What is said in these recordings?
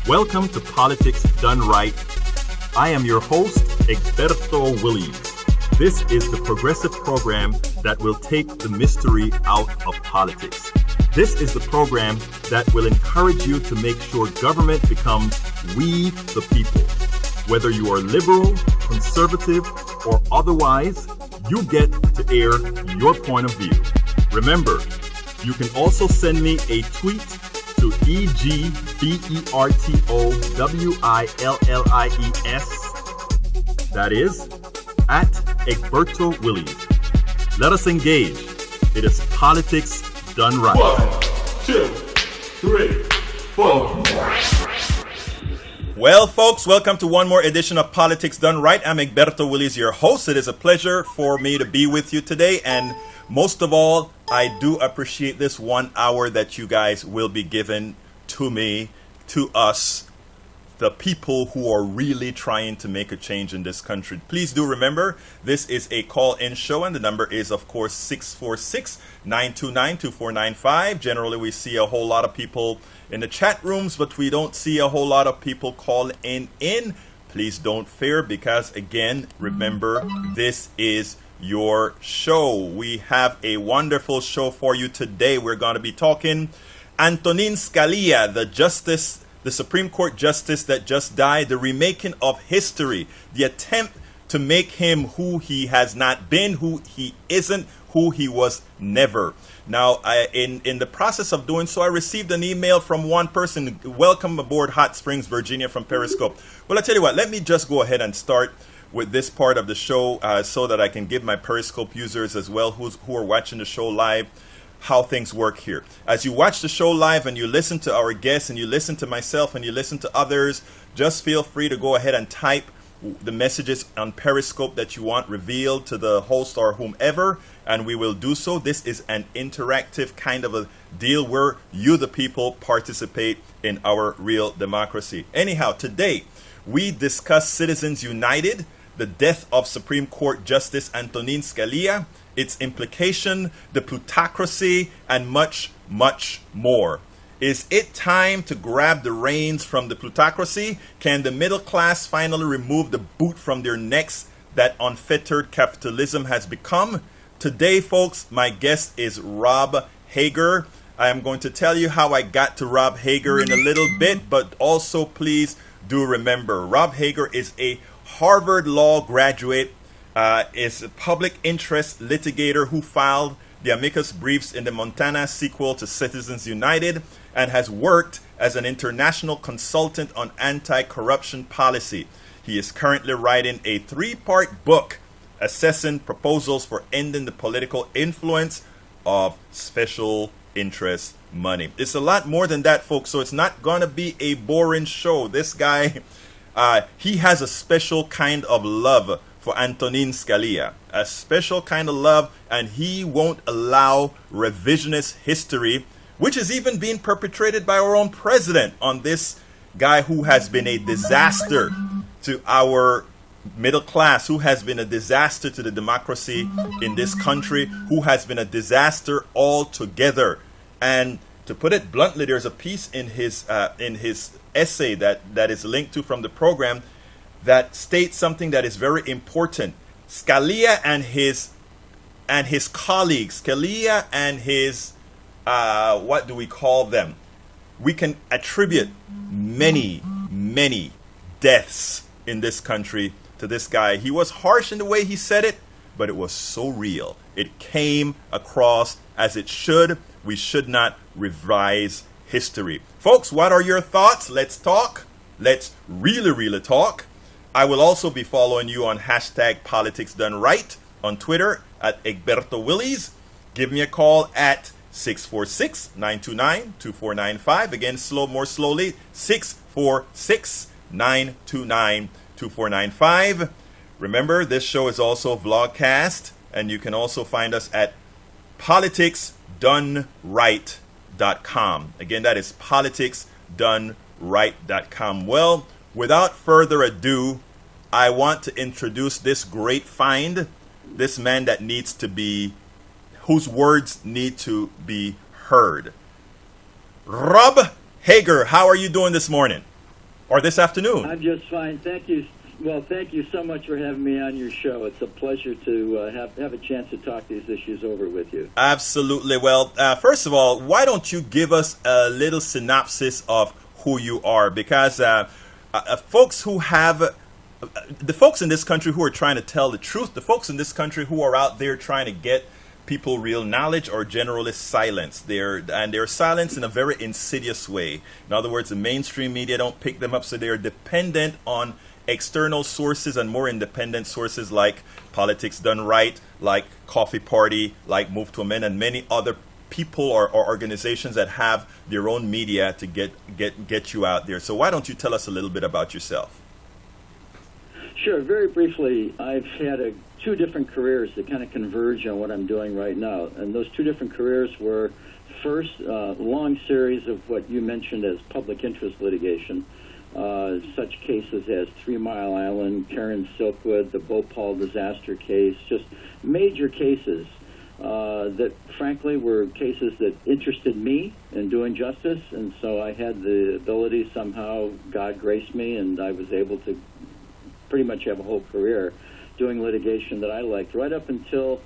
Welcome to Politics Done Right. I am your host, Egberto Willies. This is the progressive program that will take the mystery out of politics. This is the program that will encourage you to make sure government becomes we the people. Whether you are liberal, conservative, or otherwise, you get to air your point of view. Remember, you can also send me a tweet to EGBERTOWILLIES, that is, at Egberto Willies. Let us engage. It is politics done right. 1, 2, 3, 4. Well, folks, welcome to one more edition of Politics Done Right. I'm Egberto Willies, your host. It is a pleasure for me to be with you today, and most of all, I do appreciate this 1 hour that you guys will be given to me, to us, the people who are really trying to make a change in this country. Please do remember, this is a call-in show, and the number is, of course, 646-929-2495. Generally, we see a whole lot of people in the chat rooms, but we don't see a whole lot of people calling in. Please don't fear, because, again, remember, this is your show. We have a wonderful show for you today. We're going to be talking Antonin Scalia, the Supreme Court justice that just died, the remaking of history, the attempt to make him who he has not been, who he isn't, who he was never. Now, in the process of doing so, I received an email from one person. Welcome aboard Hot Springs, Virginia, from Periscope. Well, I tell you what, let me just go ahead and start with this part of the show so that I can give my Periscope users as well who are watching the show live how things work here. As you watch the show live and you listen to our guests and you listen to myself and you listen to others, just feel free to go ahead and type the messages on Periscope that you want revealed to the host or whomever, and we will do so. This is an interactive kind of a deal where you, the people, participate in our real democracy. Anyhow, today we discuss Citizens United, the death of Supreme Court Justice Antonin Scalia, its implication, the plutocracy, and much, much more. Is it time to grab the reins from the plutocracy? Can the middle class finally remove the boot from their necks that unfettered capitalism has become? Today, folks, my guest is Rob Hager. I am going to tell you how I got to Rob Hager in a little bit, but also please do remember, Rob Hager is a Harvard Law graduate, is a public interest litigator who filed the amicus briefs in the Montana sequel to Citizens United, and has worked as an international consultant on anti-corruption policy. He is currently writing a 3-part book assessing proposals for ending the political influence of special interest money. It's a lot more than that, folks, so it's not going to be a boring show. This guy, he has a special kind of love for Antonin Scalia, a special kind of love, and he won't allow revisionist history, which is even being perpetrated by our own president on this guy who has been a disaster to our middle class, who has been a disaster to the democracy in this country, who has been a disaster altogether. And to put it bluntly, there's a piece in his essay that is linked to from the program that states something that is very important. Scalia and his colleagues, Scalia and his what do we call them? We can attribute many deaths in this country to this guy. He was harsh in the way he said it, but it was so real. It came across as it should. We should not revise history. Folks, what are your thoughts? Let's talk. Let's really talk. I will also be following you on hashtag Politics Done Right on Twitter at Egberto Willies. Give me a call at 646-929-2495. Again, more slowly, 646-929-2495. Remember, this show is also vlogcast, and you can also find us at politicsdoneright.com. Again, that is politicsdoneright.com. Well, without further ado, I want to introduce this great find, this man that needs to be, whose words need to be heard. Rob Hager, how are you doing this morning? Or this afternoon? I'm just fine. Thank you. Well, thank you so much for having me on your show. It's a pleasure to have a chance to talk these issues over with you. Absolutely. Well, first of all, why don't you give us a little synopsis of who you are? Because folks who have, the folks in this country who are trying to tell the truth, the folks in this country who are out there trying to get people real knowledge are generally silenced. They're silenced in a very insidious way. In other words, the mainstream media don't pick them up, so they're dependent on external sources and more independent sources like Politics Done Right, like Coffee Party, like Move to Amend, and many other people or organizations that have their own media to get you out there. So why don't you tell us a little bit about yourself? Sure. Very briefly, I've had two different careers that kind of converge on what I'm doing right now. And those two different careers were, first, a long series of what you mentioned as public interest litigation. Such cases as 3 Mile Island, Karen Silkwood, the Bhopal disaster case, just major cases that frankly were cases that interested me in doing justice, and so I had the ability, somehow God graced me, and I was able to pretty much have a whole career doing litigation that I liked, right up until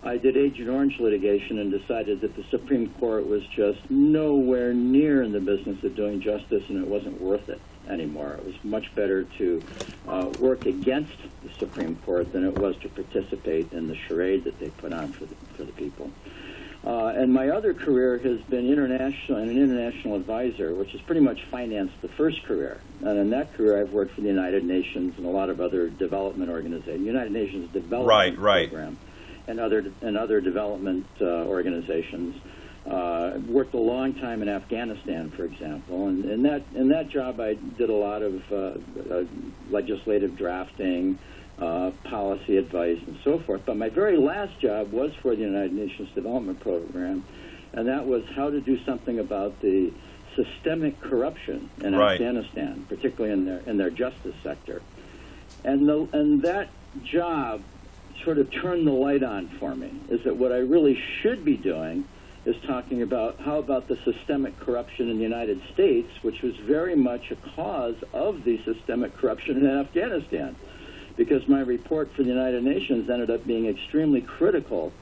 I did Agent Orange litigation and decided that the Supreme Court was just nowhere near in the business of doing justice, and it wasn't worth it anymore. It was much better to work against the Supreme Court than it was to participate in the charade that they put on for the people. And my other career has been an international advisor, which has pretty much financed the first career. And in that career, I've worked for the United Nations and a lot of other development organizations, United Nations Development Program, and other development organizations. Worked a long time in Afghanistan, for example, and in that job I did a lot of legislative drafting, policy advice, and so forth. But my very last job was for the United Nations Development Program, and that was how to do something about the systemic corruption in Afghanistan, particularly in their justice sector. And that job sort of turned the light on for me, is that what I really should be doing is talking about how about the systemic corruption in the United States, which was very much a cause of the systemic corruption in Afghanistan. Because my report for the United Nations ended up being extremely critical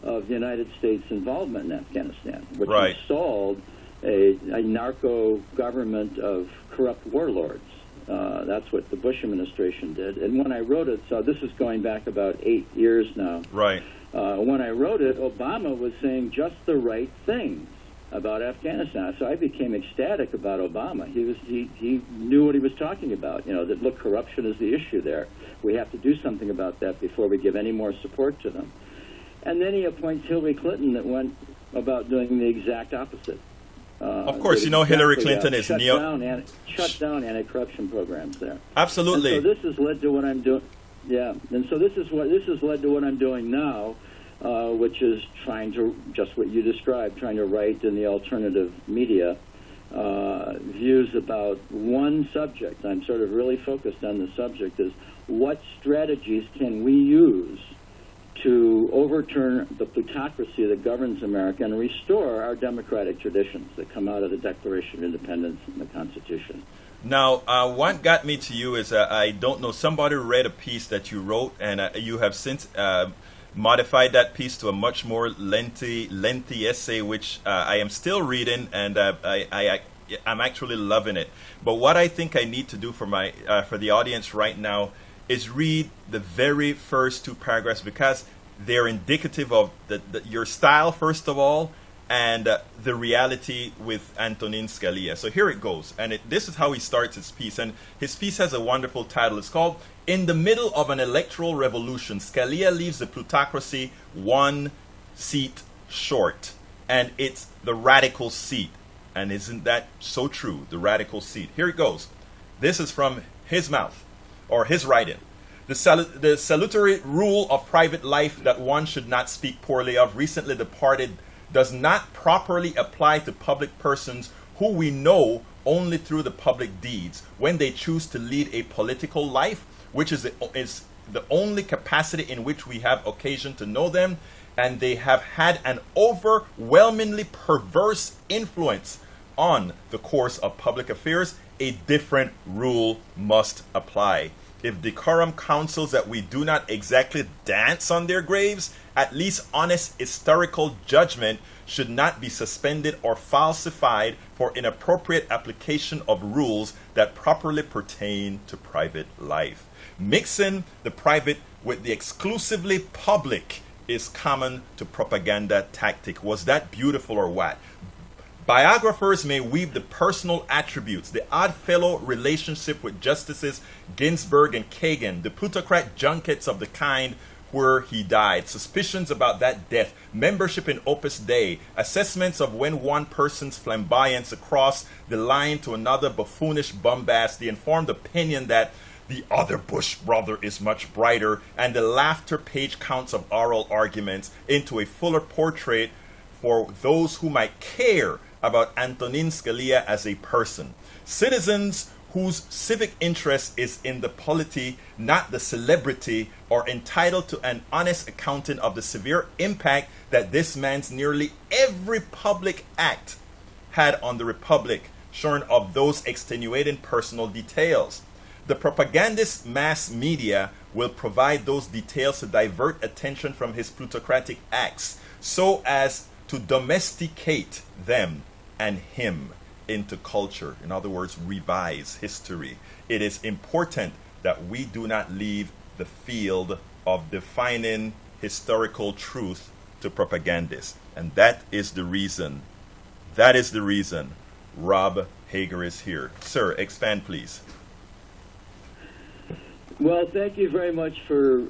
of the United States' involvement in Afghanistan, which installed a narco government of corrupt warlords. That's what the Bush administration did. And when I wrote it, so this is going back about 8 years now. Right. When I wrote it, Obama was saying just the right things about Afghanistan. So I became ecstatic about Obama. He knew what he was talking about. You know, that look, corruption is the issue there. We have to do something about that before we give any more support to them. And then he appoints Hillary Clinton that went about doing the exact opposite. Of course, you know Hillary Clinton is shut down anti-corruption programs there. Absolutely. And so this has led to what I'm doing. Yeah, and so this has led to what I'm doing now, which is trying to, just what you described, trying to write in the alternative media views about one subject. I'm sort of really focused on the subject is what strategies can we use to overturn the plutocracy that governs America and restore our democratic traditions that come out of the Declaration of Independence and the Constitution. Now, what got me to you is I don't know, somebody read a piece that you wrote, and you have since modified that piece to a much more lengthy essay, which I am still reading, and I'm actually loving it. But what I think I need to do for the audience right now is read the very first 2 paragraphs, because they're indicative of your style, first of all, and the reality with Antonin Scalia. So here it goes, and this is how he starts his piece, and his piece has a wonderful title. It's called "In the Middle of an Electoral Revolution, Scalia Leaves the Plutocracy 1 Seat Short," and it's the radical seat. And isn't that so true, the radical seat? Here it goes. This is from his mouth, or his writing. The salutary rule of private life that one should not speak poorly of, recently departed, does not properly apply to public persons who we know only through the public deeds. When they choose to lead a political life, which is the only capacity in which we have occasion to know them, and they have had an overwhelmingly perverse influence on the course of public affairs, a different rule must apply. If decorum counsels that we do not exactly dance on their graves, at least honest historical judgment should not be suspended or falsified for inappropriate application of rules that properly pertain to private life. Mixing the private with the exclusively public is common to propaganda tactic. Was that beautiful or what? Biographers may weave the personal attributes, the oddfellow relationship with Justices Ginsburg and Kagan, the plutocrat junkets of the kind where he died, suspicions about that death, membership in Opus Dei, assessments of when one person's flamboyance across the line to another buffoonish bombast, the informed opinion that the other Bush brother is much brighter, and the laughter page counts of oral arguments into a fuller portrait for those who might care about Antonin Scalia as a person. Citizens whose civic interest is in the polity, not the celebrity, are entitled to an honest accounting of the severe impact that this man's nearly every public act had on the Republic, shorn of those extenuating personal details. The propagandist mass media will provide those details to divert attention from his plutocratic acts, so as to domesticate them and him into culture. In other words, revise history. It is important that we do not leave the field of defining historical truth to propagandists. And that is the reason Rob Hager is here. Sir, expand, please. Well, thank you very much for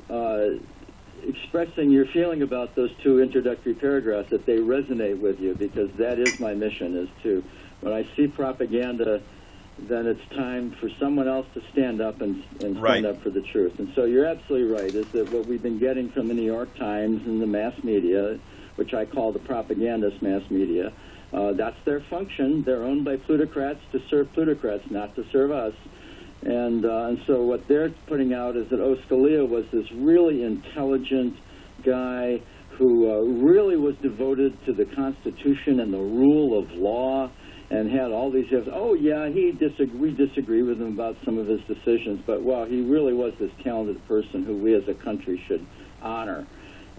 expressing your feeling about those two introductory paragraphs, that they resonate with you, because that is my mission, is to, when I see propaganda, then it's time for someone else to stand up and stand up for the truth. And so you're absolutely right, is that what we've been getting from the New York Times and the mass media, which I call the propagandist mass media, that's their function. They're owned by plutocrats to serve plutocrats, not to serve us. And so what they're putting out is that, Scalia was this really intelligent guy who really was devoted to the Constitution and the rule of law, and had all these, we disagree with him about some of his decisions, but wow, he really was this talented person who we as a country should honor.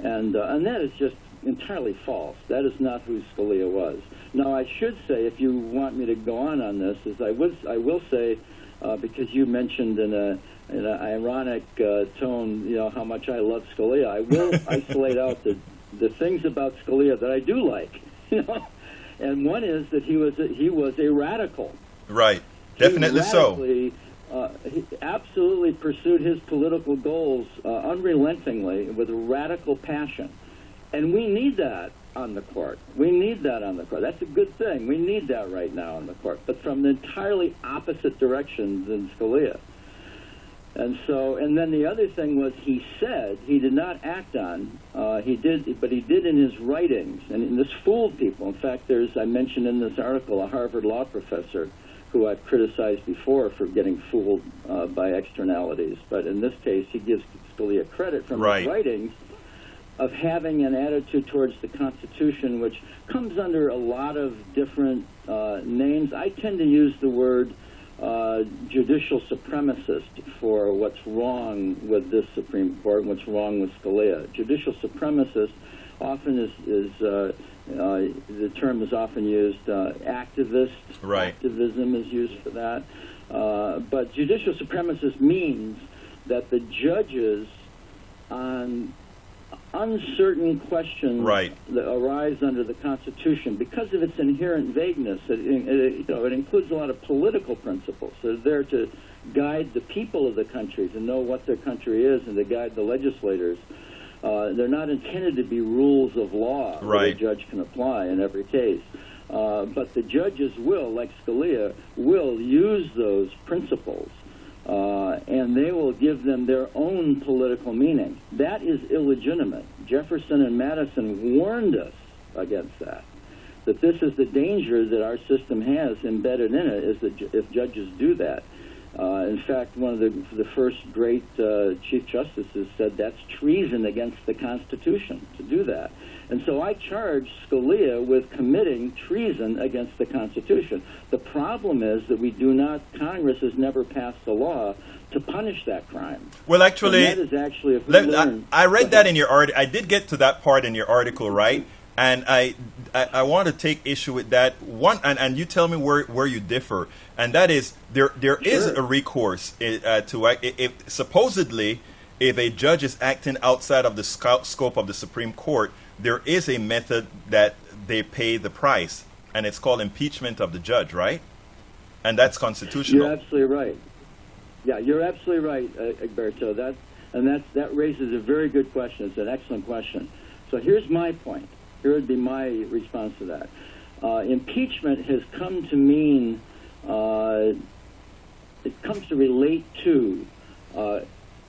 And that is just entirely false. That is not who Scalia was. Now, I should say, if you want me to go on this, is I will say, because you mentioned in an ironic tone, how much I love Scalia, I will isolate out the things about Scalia that I do like, and one is that he was a radical. Right, definitely so. He absolutely pursued his political goals unrelentingly with a radical passion, and we need that on the court. That's a good thing. We need that right now on the court, but from the entirely opposite direction than Scalia. And then the other thing was, he said he did not act on. He did in his writings, and this fooled people. In fact, I mentioned in this article a Harvard law professor who I've criticized before for getting fooled by externalities, but in this case, he gives Scalia credit from his writings of having an attitude towards the Constitution, which comes under a lot of different names. I tend to use the word judicial supremacist for what's wrong with this Supreme Court and what's wrong with Scalia. Judicial supremacist often is the term is often used, activist. Activism is used for that. But judicial supremacist means that the judges on uncertain questions that arise under the Constitution, because of its inherent vagueness, it includes a lot of political principles. They're there to guide the people of the country, to know what their country is, and to guide the legislators. They're not intended to be rules of law that a judge can apply in every case. But the judges will, like Scalia, will use those principles, and they will give them their own political meaning. That is illegitimate. Jefferson and Madison warned us against that. that this is the danger that our system has embedded in it, is that if judges do that. In fact, one of the first great Chief Justices said that's treason against the Constitution to do that. And so I charge Scalia with committing treason against the Constitution. The problem is that Congress has never passed a law to punish that crime. Well, actually, and that is actually, if we learn, I read that in your article. I did get to that part in your article, right? And I want to take issue with that one, and you tell me where you differ. And that is there is a recourse to if supposedly if a judge is acting outside of the scope of the Supreme Court, there is a method that they pay the price, and it's called impeachment of the judge, right? And that's constitutional. You're absolutely right. Yeah, you're absolutely right, Egberto. That raises a very good question. It's an excellent question. So here's my point. Here would be my response to that. Impeachment has come to mean, it comes to relate to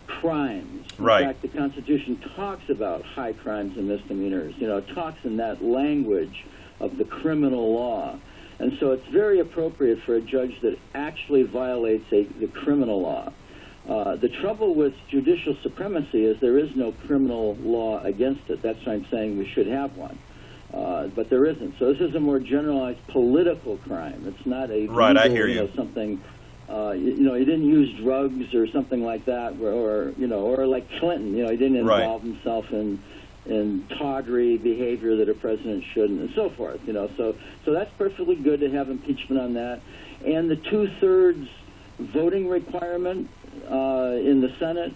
crimes. In fact, the Constitution talks about high crimes and misdemeanors. It talks in that language of the criminal law. And so it's very appropriate for a judge that actually violates the criminal law. The trouble with judicial supremacy is there is no criminal law against it. That's why I'm saying we should have one. But there isn't. So this is a more generalized political crime. It's not a right. I hear you. Something. He didn't use drugs or something like that, or like Clinton. He didn't involve himself in tawdry behavior that a president shouldn't, and so forth. So that's perfectly good to have impeachment on that. And the 2/3 voting requirement in the Senate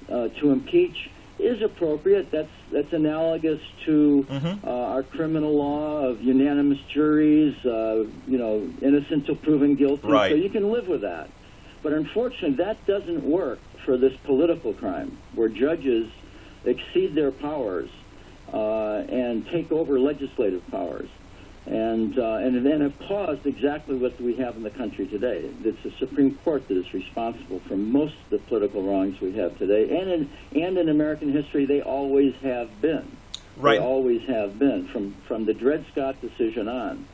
to impeach is appropriate. That's analogous to our criminal law of unanimous juries, innocent till proven guilty. Right. So you can live with that. But unfortunately, that doesn't work for this political crime, where judges exceed their powers and take over legislative powers, and then have caused exactly what we have in the country today. It's the Supreme Court that is responsible for most of the political wrongs we have today, and in American history, they always have been. Right. They always have been, from the Dred Scott decision on.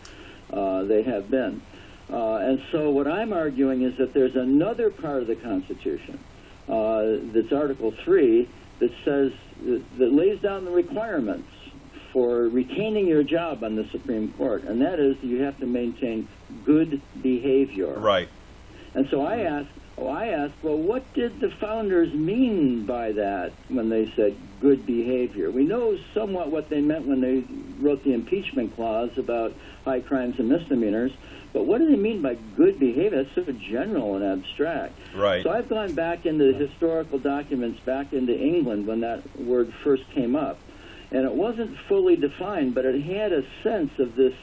They have been. And so what I'm arguing is that there's another part of the Constitution, that's Article 3, that says, that lays down the requirements for retaining your job on the Supreme Court, and that is you have to maintain good behavior. Right. And so I asked, well, what did the founders mean by that when they said good behavior? We know somewhat what they meant when they wrote the impeachment clause about high crimes and misdemeanors, but what do they mean by good behavior? That's sort of general and abstract. Right. So I've gone back into the historical documents, back into England when that word first came up, and it wasn't fully defined, but it had a sense of this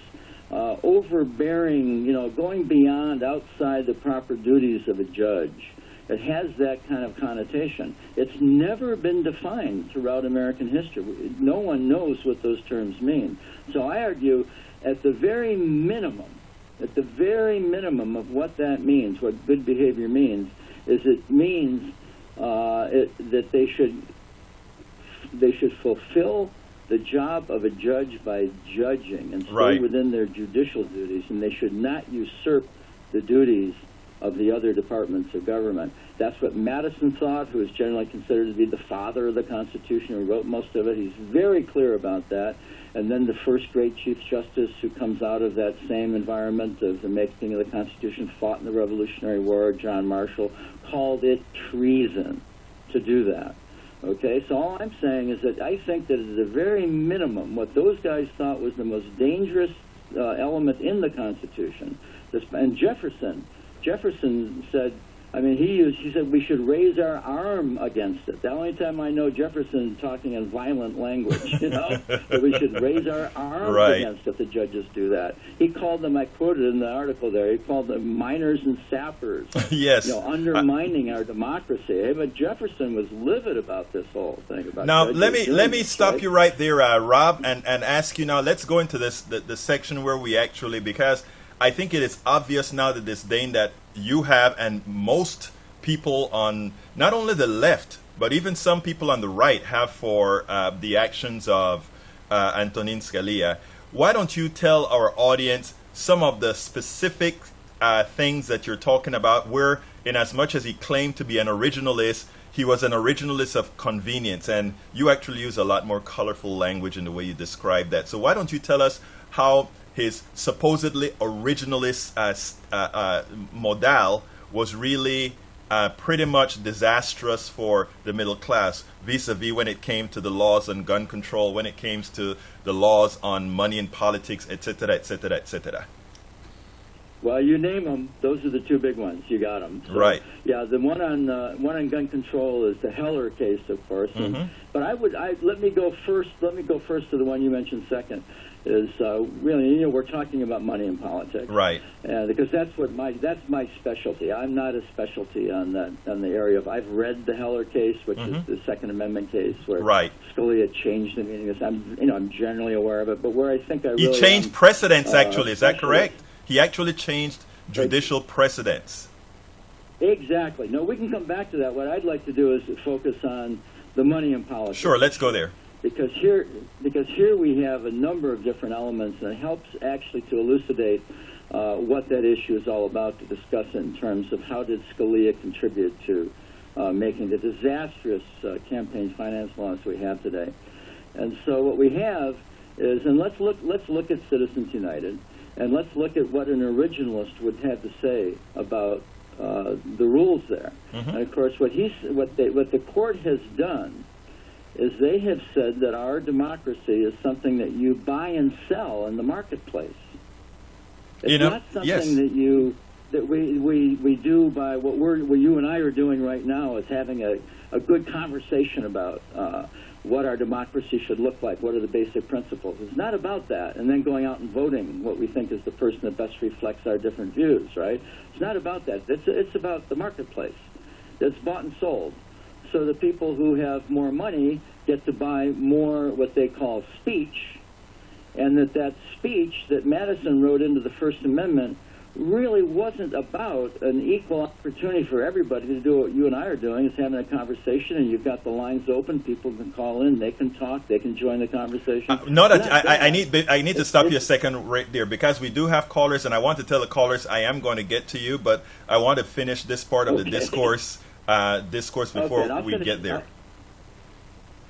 overbearing, going beyond, outside the proper duties of a judge. It has that kind of connotation. It's never been defined throughout American history. No one knows what those terms mean. So I argue, at the very minimum of what that means, what good behavior means, is it means that they should fulfill the job of a judge by judging and stay within their judicial duties, and they should not usurp the duties of the other departments of government. That's what Madison thought, who is generally considered to be the father of the Constitution, who wrote most of it. He's very clear about that. And then the first great Chief Justice, who comes out of that same environment of the making of the Constitution, fought in the Revolutionary War, John Marshall, called it treason to do that. Okay, so all I'm saying is that I think that at the very minimum, what those guys thought was the most dangerous element in the Constitution, and Jefferson said, he said we should raise our arm against it. The only time I know Jefferson talking in violent language, that we should raise our arms against if the judges do that. He called them, I quoted in the article there, he called them miners and sappers. Yes. Undermining our democracy. Hey, but Jefferson was livid about this whole thing. About now, let me stop you right there, Rob, and ask you now, let's go into the section where we actually, because I think it is obvious now, the disdain that you have, and most people on not only the left, but even some people on the right have for the actions of Antonin Scalia. why don't you tell our audience some of the specific things that you're talking about, where in as much as he claimed to be an originalist, he was an originalist of convenience, and you actually use a lot more colorful language in the way you describe that. So why don't you tell us how his supposedly originalist model was really pretty much disastrous for the middle class, vis-a-vis when it came to the laws on gun control, when it came to the laws on money and politics, etc., etc., etc. Well, you name them; those are the two big ones. You got them. So, right. Yeah, the one on gun control is the Heller case, of course. And, but let me go first. Let me go first to the one you mentioned second. Is really, we're talking about money and politics, right? Because that's my specialty. I'm not a specialty on the area of. I've read the Heller case, which is the Second Amendment case, where Scalia changed the meaning. I'm generally aware of it, but where I think I really he changed precedents. Actually, is that correct? He actually changed judicial precedents. Exactly. No, we can come back to that. What I'd like to do is focus on the money and politics. Sure, let's go there. Because here we have a number of different elements, and it helps actually to elucidate what that issue is all about, to discuss it in terms of how did Scalia contribute to making the disastrous campaign finance laws we have today. And so what we have is, and let's look at Citizens United. And let's look at what an originalist would have to say about the rules there. And of course, what the court has done is they have said that our democracy is something that you buy and sell in the marketplace. It's not something that we do by what you and I are doing right now, is having a good conversation about what our democracy should look like, what are the basic principles. It's not about that, and then going out and voting what we think is the person that best reflects our different views, right? It's not about that. It's about the marketplace. It's bought and sold. So the people who have more money get to buy more what they call speech, and that speech that Madison wrote into the First Amendment really wasn't about an equal opportunity for everybody to do what you and I are doing, is having a conversation, and you've got the lines open, people can call in, they can talk, they can join the conversation. I need to stop you a second right there, because we do have callers, and I want to tell the callers I am going to get to you, but I want to finish this part of the discourse before we get there.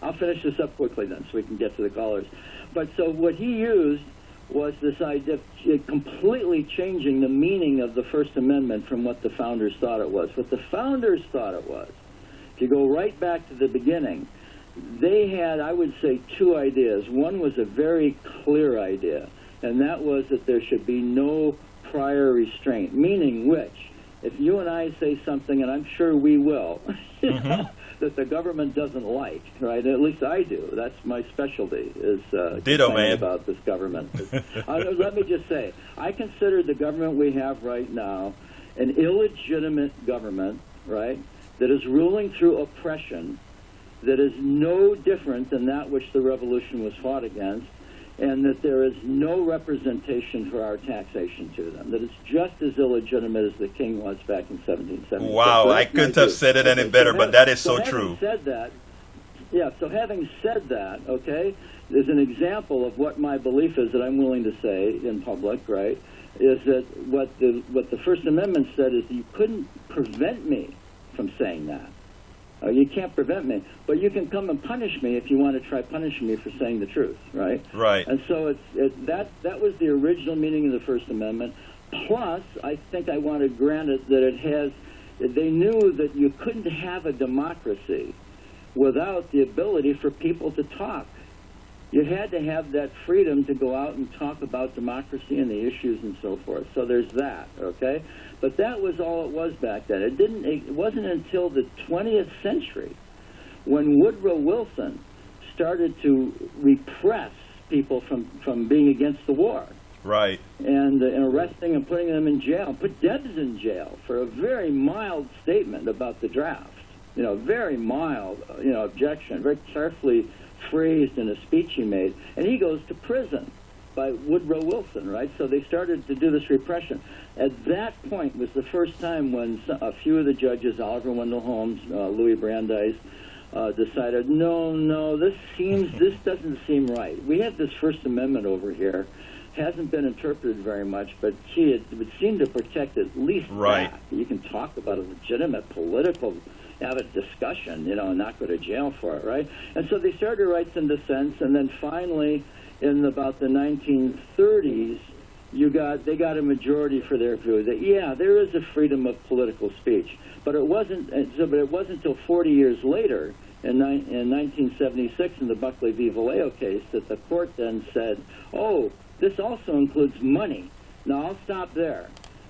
I'll finish this up quickly then, so we can get to the callers. But so what he used was this idea of completely changing the meaning of the First Amendment from what the founders thought it was. What the founders thought it was, if you go right back to the beginning, they had, I would say, two ideas. One was a very clear idea, and that was that there should be no prior restraint, meaning which, if you and I say something, and I'm sure we will, that the government doesn't like, right? At least I do. That's my specialty, is complaining about this government. Let me just say, I consider the government we have right now an illegitimate government, right, that is ruling through oppression, that is no different than that which the revolution was fought against, and that there is no representation for our taxation to them, that it's just as illegitimate as the king was back in 1770. Wow, so I couldn't have said it any better, but that is so true. Having said that, okay, there's an example of what my belief is that I'm willing to say in public, right, is that what the First Amendment said is that you couldn't prevent me from saying that. You can't prevent me, but you can come and punish me if you want to try punishing me for saying the truth, right? Right. And so that was the original meaning of the First Amendment. Plus, I think I want to grant it that they knew that you couldn't have a democracy without the ability for people to talk. You had to have that freedom to go out and talk about democracy and the issues and so forth. So there's that, okay? But that was all it was back then. It wasn't until the 20th century when Woodrow Wilson started to repress people from being against the war. Right. And arresting and putting them in jail. Put Debs in jail for a very mild statement about the draft. Very mild, objection, very carefully phrased in a speech he made. And he goes to prison by Woodrow Wilson, right? So they started to do this repression. At that point was the first time when a few of the judges, Oliver Wendell Holmes, Louis Brandeis, decided, no, this doesn't seem right. We have this First Amendment over here, hasn't been interpreted very much, but gee, it would seem to protect at least Right. that. You can talk about a legitimate political, have a discussion, and not go to jail for it, right? And so they started rights and dissents, and then finally, in about the 1930s, they got a majority for their view that there is a freedom of political speech, but it wasn't until 40 years later, in 1976, in the Buckley v. Vallejo case, that the court then said, oh, this also includes money. Now, I'll stop there,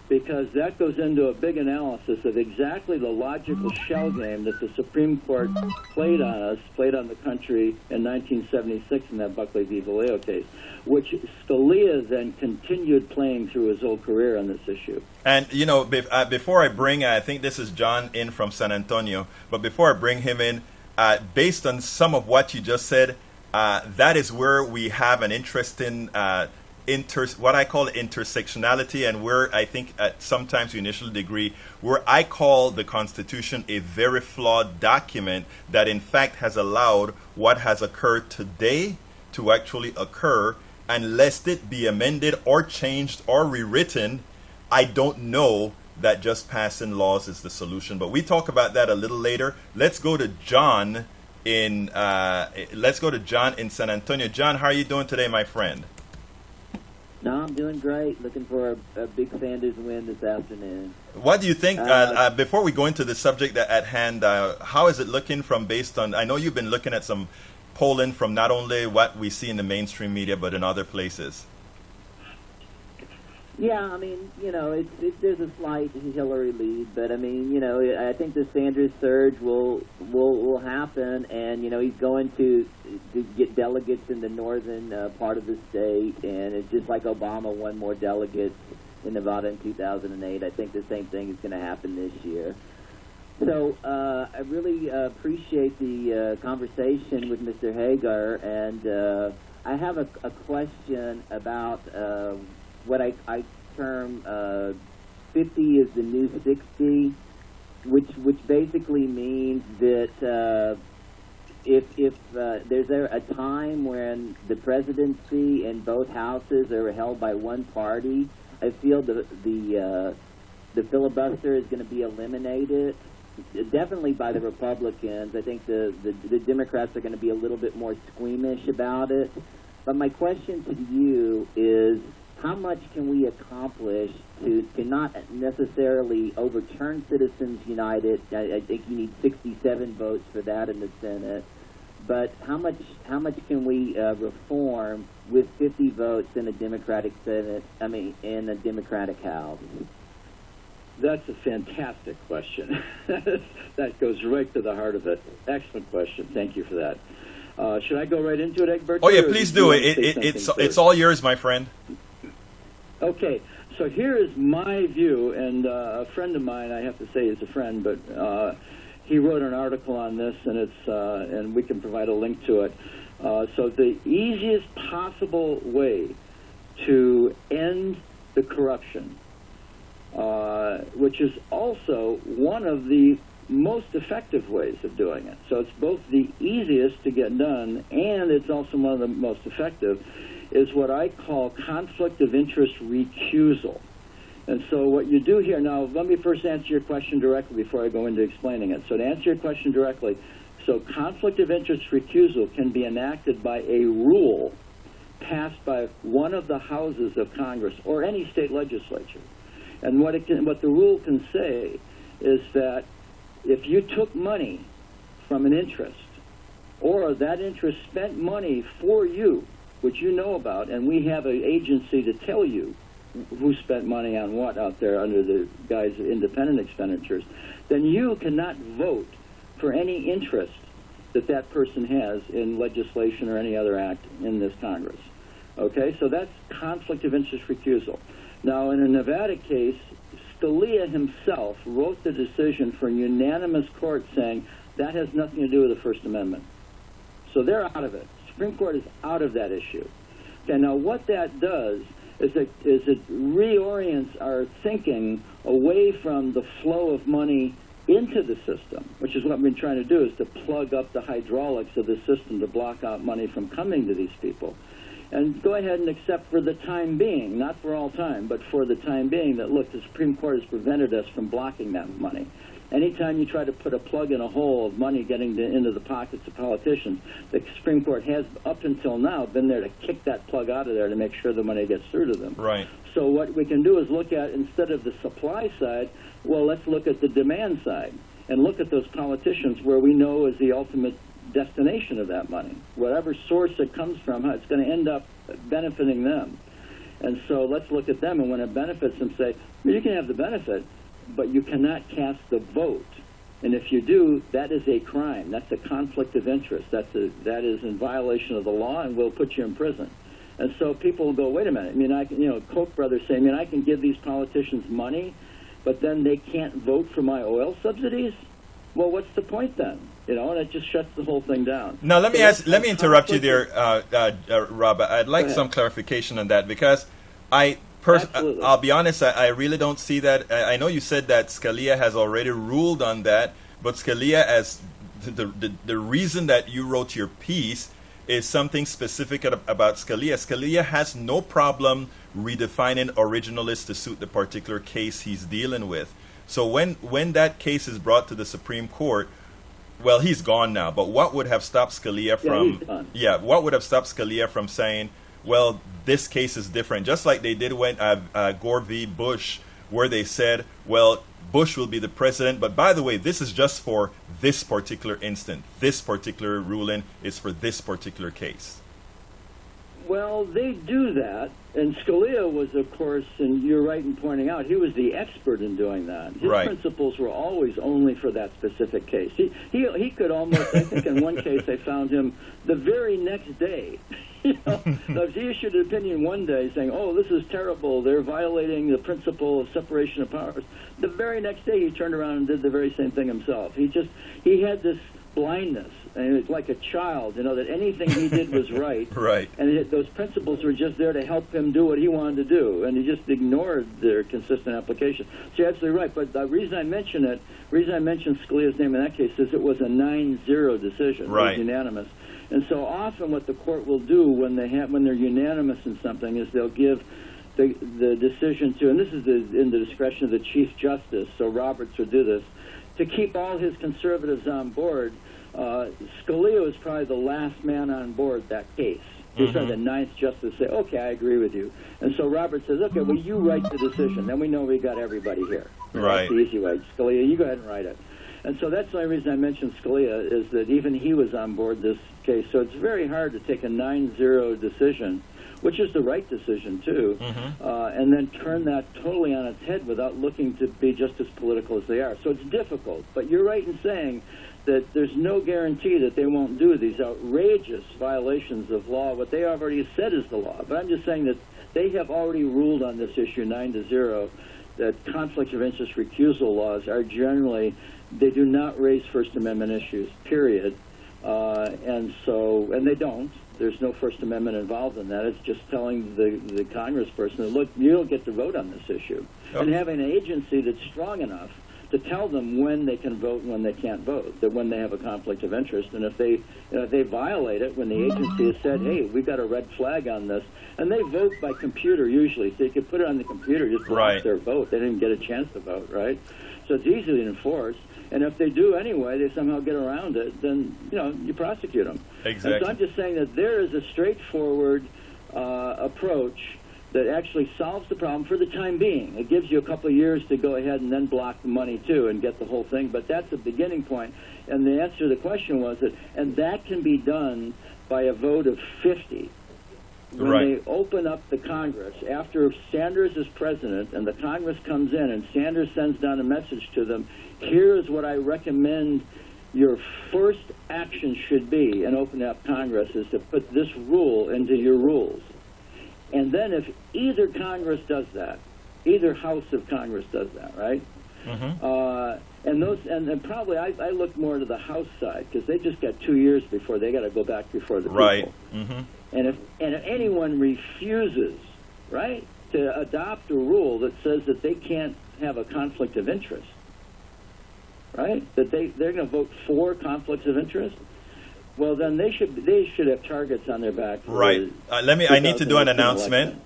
because that goes into a big analysis of exactly the logical shell game that the Supreme Court played on the country in 1976 in that Buckley v. Vallejo case, which Scalia then continued playing through his whole career on this issue. And, before I bring, I think this is John in from San Antonio, but before I bring him in, based on some of what you just said, that is where we have an interesting what I call intersectionality, and where I think sometimes to initial degree, where I call the Constitution a very flawed document that in fact has allowed what has occurred today to actually occur, and lest it be amended or changed or rewritten, I don't know that just passing laws is the solution. But we talk about that a little later. Let's go to John in San Antonio. John, how are you doing today, my friend? No, I'm doing great. Looking for a big Sanders win this afternoon. What do you think, before we go into the subject at hand, how is it looking based on, I know you've been looking at some polling from not only what we see in the mainstream media, but in other places? Yeah, I mean, there's a slight Hillary lead, but I mean, I think the Sanders surge will happen, and he's going to get delegates in the northern part of the state, and it's just like Obama won more delegates in Nevada in 2008. I think the same thing is going to happen this year. So I really appreciate the conversation with Mr. Hager, and I have a question about what I term 50 is the new 60, which basically means that if there's a time when the presidency and both houses are held by one party, I feel the filibuster is going to be eliminated. Definitely by the Republicans. I think the Democrats are going to be a little bit more squeamish about it. But my question to you is, how much can we accomplish to not necessarily overturn Citizens United? I think you need 67 votes for that in the Senate. But how much can we reform with 50 votes in a Democratic Senate? I mean, in a Democratic House. That's a fantastic question. That goes right to the heart of it. Excellent question. Thank you for that. Should I go right into it, Egbert? Oh yeah, please do. It's all yours, my friend. Okay, so here is my view, and a friend of mine, I have to say is a friend, but he wrote an article on this, and and we can provide a link to it. So the easiest possible way to end the corruption, which is also one of the most effective ways of doing it. So it's both the easiest to get done, and it's also one of the most effective, is what I call conflict of interest recusal. And so what you do here, now let me first answer your question directly before I go into explaining it. So to answer your question directly, so conflict of interest recusal can be enacted by a rule passed by one of the houses of Congress or any state legislature. And what the rule can say is that if you took money from an interest, or that interest spent money for you, which you know about, and we have an agency to tell you who spent money on what out there under the guise of independent expenditures, then you cannot vote for any interest that that person has in legislation or any other act in this Congress. Okay, so that's conflict of interest recusal. Now, in a Nevada case, Scalia himself wrote the decision for a unanimous court saying that has nothing to do with the First Amendment. So they're out of it. Supreme Court is out of that issue. Okay, now what that does is it reorients our thinking away from the flow of money into the system, which is what we've been trying to do, is to plug up the hydraulics of the system to block out money from coming to these people. And go ahead and accept for the time being, not for all time, but for the time being, that, look, the Supreme Court has prevented us from blocking that money. Anytime you try to put a plug in a hole of money getting into the pockets of politicians, the Supreme Court has, up until now, been there to kick that plug out of there to make sure the money gets through to them. Right. So what we can do is look at, instead of the supply side, well, let's look at the demand side and look at those politicians where we know is the ultimate destination of that money. Whatever source it comes from, it's going to end up benefiting them. And so let's look at them, and when it benefits them, say, well, you can have the benefit, but you cannot cast the vote. And if you do, that is a crime. That's a conflict of interest. That is in violation of the law, and will put you in prison. And so people will go, wait a minute. I mean, Koch brothers say, I can give these politicians money, but then they can't vote for my oil subsidies? Well, what's the point then? And it just shuts the whole thing down. Now, let me interrupt you there, Rob. I'd like some clarification on that, because I'll be honest, I really don't see that. I know you said that Scalia has already ruled on that, but Scalia, as the reason that you wrote your piece is something specific about Scalia. Scalia has no problem redefining originalist to suit the particular case he's dealing with. So when that case is brought to the Supreme Court, well, he's gone now, but what would have stopped Scalia from what would have stopped Scalia from saying, well, this case is different, just like they did when Gore v. Bush, where they said, well, Bush will be the president, but by the way, this is just for this particular instant. This particular ruling is for this particular case. Well, they do that, and Scalia was, of course, and you're right in pointing out, he was the expert in doing that. His principles were always only for that specific case. He could almost, I think in one case I found him the very next day. He issued an opinion one day saying, oh, this is terrible, they're violating the principle of separation of powers. The very next day he turned around and did the very same thing himself. He had this blindness, and it was like a child, that anything he did was right. Right. And those principles were just there to help him do what he wanted to do, and he just ignored their consistent application. So you're absolutely right, but the reason I mentioned Scalia's name in that case is it was a 9-0 decision. Right. It was unanimous. And so often what the court will do when they're unanimous in something is they'll give the decision to, and this is in the discretion of the Chief Justice, so Roberts would do this, to keep all his conservatives on board. Scalia was probably the last man on board that case. He said the ninth justice say, okay, I agree with you. And so Roberts says, okay, well, you write the decision. Then we know we got everybody here. Right. That's the easy way. Scalia, you go ahead and write it. And so that's the only reason I mentioned Scalia, is that even he was on board this case. So it's very hard to take a 9-0 decision, which is the right decision, too, and then turn that totally on its head without looking to be just as political as they are. So it's difficult. But you're right in saying that there's no guarantee that they won't do these outrageous violations of law. What they already said is the law. But I'm just saying that they have already ruled on this issue 9-0, that conflict of interest recusal laws are generally, they do not raise First Amendment issues, period. And they don't. There's no First Amendment involved in that. It's just telling the congressperson, look, you don't get to vote on this issue. Okay. And having an agency that's strong enough to tell them when they can vote and when they can't vote, that when they have a conflict of interest. And if they violate it, when the agency has said, hey, we've got a red flag on this, and they vote by computer usually, so you could put it on the computer, just block their vote. They didn't get a chance to vote, right? So it's easy to enforce. And if they do anyway, they somehow get around it, then, you prosecute them. Exactly. And so I'm just saying that there is a straightforward approach that actually solves the problem for the time being. It gives you a couple of years to go ahead and then block the money, too, and get the whole thing. But that's a beginning point. And the answer to the question was that can be done by a vote of 50. When they open up the Congress, after Sanders is president and the Congress comes in and Sanders sends down a message to them, here is what I recommend your first action should be in opening up Congress, is to put this rule into your rules. And then if either Congress does that, either House of Congress does that, right? And probably I look more to the House side, because they just got 2 years before they got to go back before the people. And if anyone refuses, right, to adopt a rule that says that they can't have a conflict of interest, right? That they're going to vote for conflicts of interest. Well, then they should have targets on their back. Right. I need to do an announcement.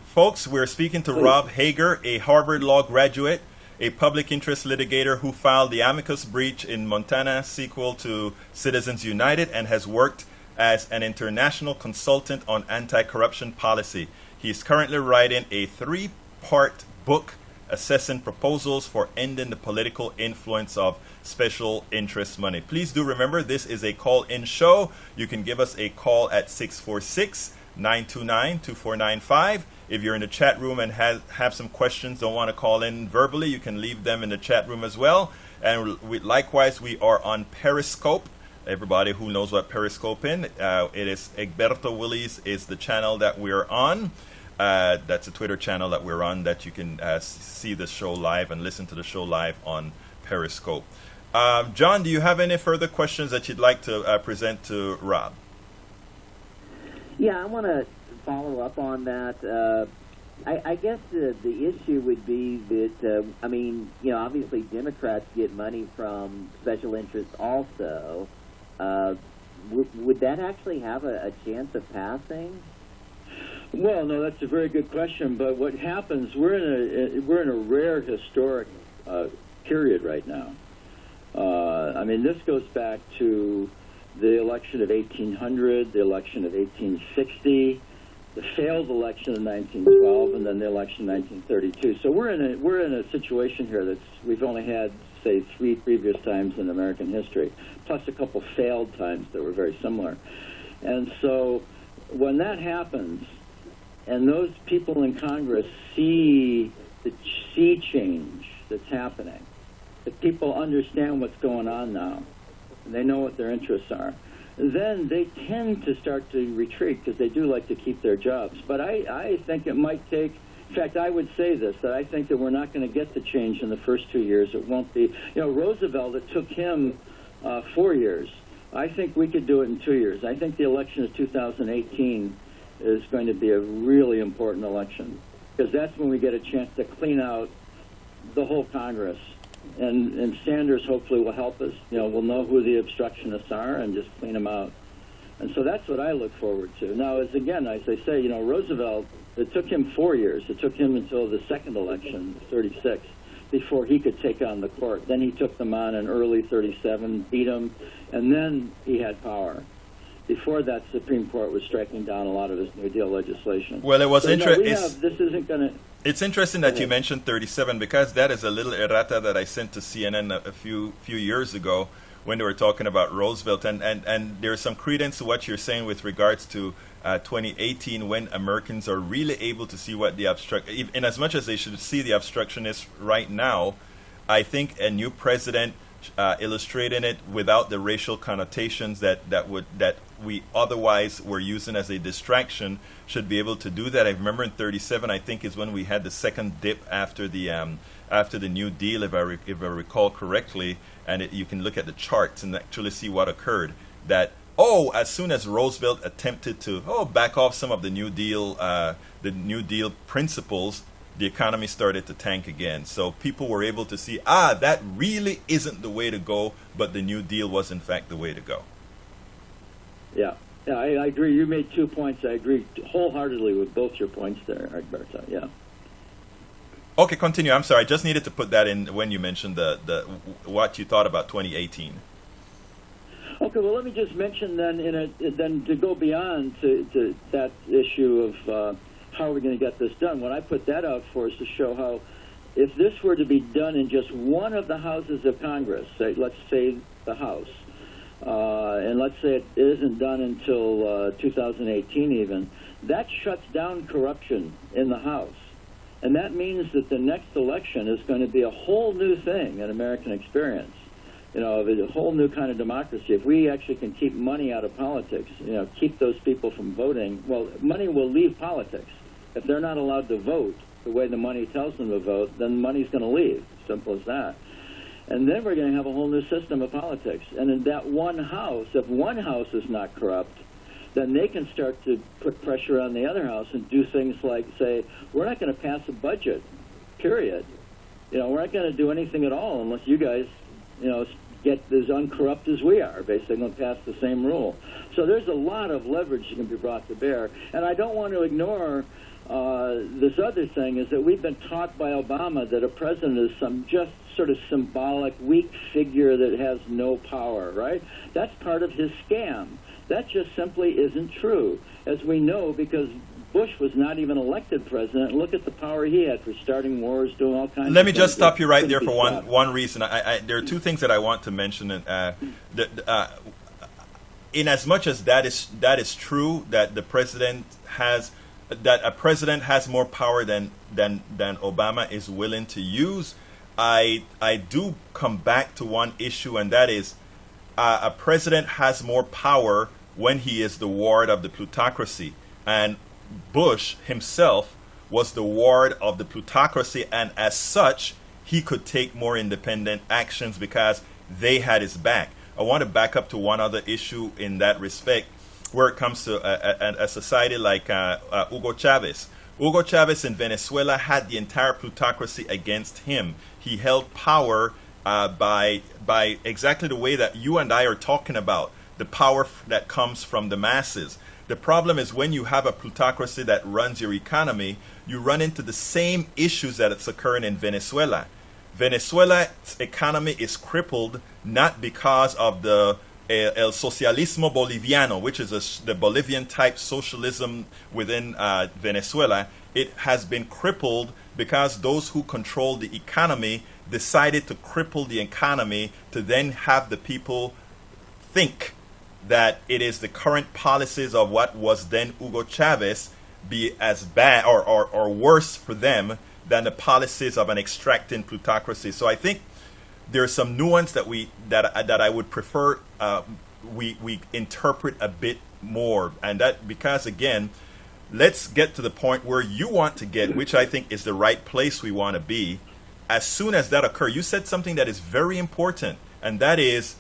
Folks, we're speaking to Rob Hager, a Harvard Law graduate, a public interest litigator who filed the amicus brief in Montana sequel to Citizens United and has worked as an international consultant on anti-corruption policy. He's currently writing a 3-part book assessing proposals for ending the political influence of special interest money. Please do remember, this is a call-in show. You can give us a call at 646-929-2495. If you're in the chat room and have some questions, don't want to call in verbally, you can leave them in the chat room as well. And likewise, we are on Periscope. Everybody who knows what Periscope is, it is Egberto Willis is the channel that we're on. That's a Twitter channel that we're on that you can see the show live and listen to the show live on Periscope. John, do you have any further questions that you'd like to present to Rob? Yeah, I want to follow up on that. I guess the issue would be that, obviously Democrats get money from special interests also. Would that actually have a chance of passing? Well, no, that's a very good question. But what happens? We're in a rare historic period right now. This goes back to the election of 1800, the election of 1860, the failed election of 1912, and then the election of 1932. So we're in a situation here we've only had, say, 3 previous times in American history, plus a couple failed times that were very similar. And so when that happens, and those people in Congress see the sea change that's happening, that people understand what's going on now, and they know what their interests are, then they tend to start to retreat because they do like to keep their jobs. But I think it might take, in fact, I would say this, that I think that we're not going to get the change in the first 2 years. It won't be, Roosevelt, it took him 4 years. I think we could do it in 2 years. I think the election of 2018 is going to be a really important election because that's when we get a chance to clean out the whole Congress. And Sanders hopefully will help us. We'll know who the obstructionists are and just clean them out. And so that's what I look forward to. Now, as I say, Roosevelt, it took him 4 years. It took him until the second election, 36, before he could take on the court. Then he took them on in early 37, beat them, and then he had power. Before that, Supreme Court was striking down a lot of his New Deal legislation. Well, it was interesting. This isn't going to... It's interesting that you mentioned 37 because that is a little errata that I sent to CNN a few years ago when they were talking about Roosevelt. And there's some credence to what you're saying with regards to 2018 when Americans are really able to see what the in as much as they should see the obstructionists right now, I think a new president illustrating it without the racial connotations that we otherwise were using as a distraction should be able to do that. I remember in 37, I think, is when we had the second dip after the New Deal, if I recall correctly, and you can look at the charts and actually see what occurred. That as soon as Roosevelt attempted to back off some of the New Deal principles, the economy started to tank again. So people were able to see, that really isn't the way to go, but the New Deal was in fact the way to go. Yeah, I agree. You made 2 points. I agree wholeheartedly with both your points there, Alberto. Yeah. Okay, continue. I'm sorry. I just needed to put that in when you mentioned the what you thought about 2018. Okay, well, let me just mention then to go beyond to that issue of how are we going to get this done. What I put that out for is to show how if this were to be done in just one of the houses of Congress, let's say the House, and let's say it isn't done until 2018 even, that shuts down corruption in the House. And that means that the next election is going to be a whole new thing in American experience. A whole new kind of democracy. If we actually can keep money out of politics, keep those people from voting, well, money will leave politics. If they're not allowed to vote the way the money tells them to vote, then money's going to leave. Simple as that. And then we're going to have a whole new system of politics. And in that one house, if one house is not corrupt, then they can start to put pressure on the other house and do things like say, we're not going to pass a budget, period. We're not going to do anything at all unless you guys, get as uncorrupt as we are, basically going to pass the same rule. So there's a lot of leverage that can be brought to bear. And I don't want to ignore this other thing, is that we've been taught by Obama that a president is some just sort of symbolic, weak figure that has no power, right? That's part of his scam. That just simply isn't true, as we know, because Bush was not even elected president. Look at the power he had for starting wars, doing all kinds of things. Let me just stop you right there for one reason. There are two things that I want to mention. In as much as that is true, that the president has, that a president has more power than Obama is willing to use, I do come back to one issue, and that is a president has more power when he is the ward of the plutocracy. And Bush himself was the ward of the plutocracy, and as such, he could take more independent actions because they had his back. I want to back up to one other issue in that respect, where it comes to a society like Hugo Chavez. Hugo Chavez in Venezuela had the entire plutocracy against him. He held power by exactly the way that you and I are talking about, the power that comes from the masses. The problem is when you have a plutocracy that runs your economy, you run into the same issues that it's occurring in Venezuela. Venezuela's economy is crippled not because of the El Socialismo Boliviano, which is the Bolivian type socialism within Venezuela. It has been crippled because those who control the economy decided to cripple the economy to then have the people think that it is the current policies of what was then Hugo Chavez be as bad or worse for them than the policies of an extracting plutocracy. So I think there's some nuance that I would prefer we interpret a bit more, and that because again, let's get to the point where you want to get, which I think is the right place we want to be. As soon as that occurs, you said something that is very important, and that is,